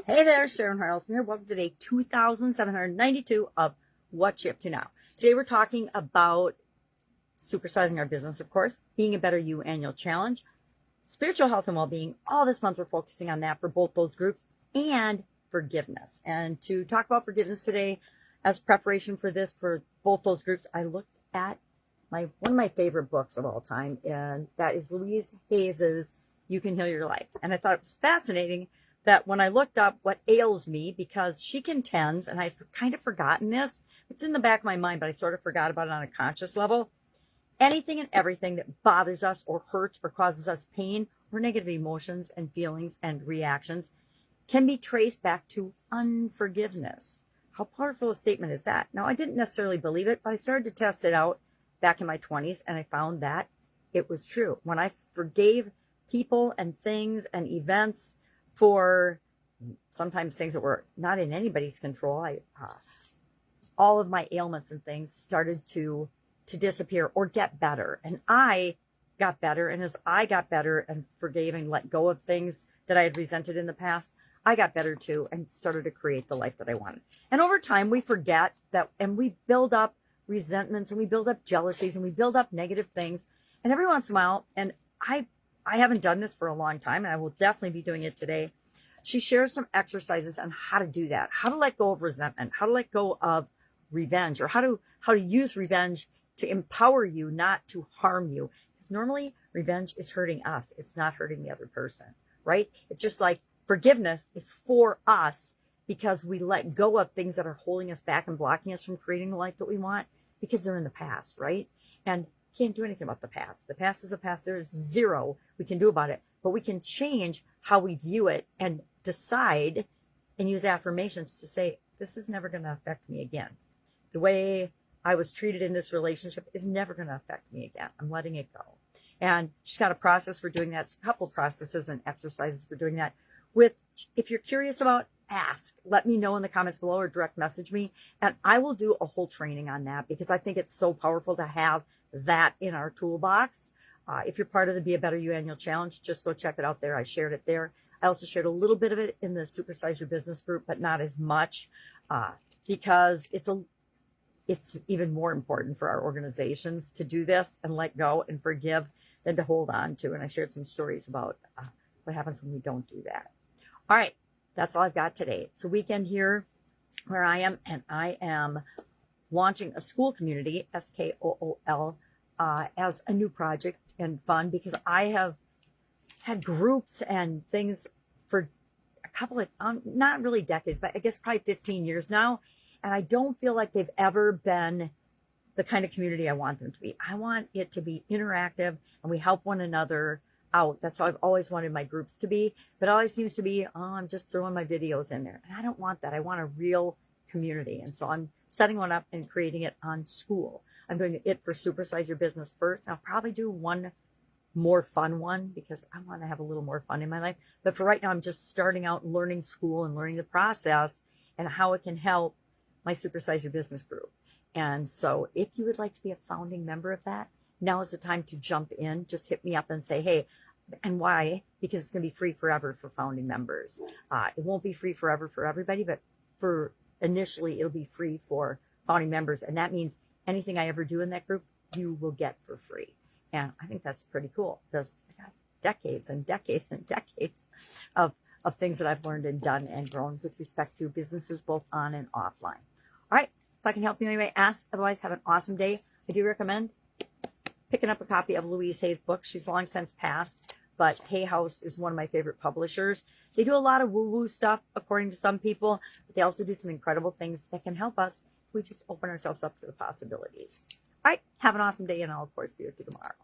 Hey there, Sharon Horne-Ellstrom here. Welcome to day 2792 of What You Up To Now. Today we're talking about supersizing our business, of course, being a better you annual challenge, spiritual health and well-being. All this month we're focusing on that for both those groups, and forgiveness. And to talk about forgiveness today, as preparation for this for both those groups, I looked at one of my favorite books of all time, and that is Louise Hayes's You Can Heal Your Life. And I thought it was fascinating that when I looked up what ails me, because she contends, and I've kind of forgotten this, it's in the back of my mind, but I sort of forgot about it on a conscious level, anything and everything that bothers us or hurts or causes us pain or negative emotions and feelings and reactions can be traced back to unforgiveness. How powerful a statement is that? Now, I didn't necessarily believe it, but I started to test it out back in my 20s, and I found that it was true. When I forgave people and things and events for sometimes things that were not in anybody's control, all of my ailments and things started to disappear or get better. And I got better. And as I got better and forgave and let go of things that I had resented in the past, I got better too and started to create the life that I wanted. And over time, we forget that, and we build up resentments, and we build up jealousies, and we build up negative things. And every once in a while, and I haven't done this for a long time, and I will definitely be doing it today. She shares some exercises on how to do that, how to let go of resentment, how to let go of revenge, or how to use revenge to empower you, not to harm you. Because normally revenge is hurting us. It's not hurting the other person, right? It's just like forgiveness is for us because we let go of things that are holding us back and blocking us from creating the life that we want because they're in the past, right? And can't do anything about the past. The past is the past. There's zero we can do about it, but we can change how we view it and decide and use affirmations to say, this is never going to affect me again. The way I was treated in this relationship is never going to affect me again. I'm letting it go. And she's got a process for doing that, a couple processes and exercises for doing that. If you're curious about, ask, let me know in the comments below or direct message me. And I will do a whole training on that because I think it's so powerful to have that in our toolbox. If you're part of the Be a Better You annual challenge, just go check it out there. I shared it there. I also shared a little bit of it in the Supersize Your Business group, but not as much because it's even more important for our organizations to do this and let go and forgive than to hold on to. And I shared some stories about what happens when we don't do that. All right, that's all I've got today. It's a weekend here where I am, and I am launching a school community, SKOOL, as a new project and fun because I have had groups and things for a couple of, not really decades, but I guess probably 15 years now. And I don't feel like they've ever been the kind of community I want them to be. I want it to be interactive and we help one another out. That's how I've always wanted my groups to be. But it always seems to be, I'm just throwing my videos in there. And I don't want that. I want a real community. And so I'm setting one up and creating it on school. I'm doing it for Supersize Your Business first. I'll probably do one more fun one because I want to have a little more fun in my life. But for right now, I'm just starting out learning school and learning the process and how it can help my Supersize Your Business group. And so if you would like to be a founding member of that, now is the time to jump in. Just hit me up and say, hey, and why? Because it's going to be free forever for founding members. It won't be free forever for everybody, but for initially, it'll be free for founding members. And that means anything I ever do in that group, you will get for free. And I think that's pretty cool because I got decades and decades and decades of things that I've learned and done and grown with respect to businesses, both on and offline. All right. If I can help you anyway, ask. Otherwise, have an awesome day. I do recommend picking up a copy of Louise Hayes' book. She's long since passed, but Hay House is one of my favorite publishers. They do a lot of woo-woo stuff, according to some people, but they also do some incredible things that can help us if we just open ourselves up to the possibilities. All right, have an awesome day, and I'll, of course, be with you tomorrow.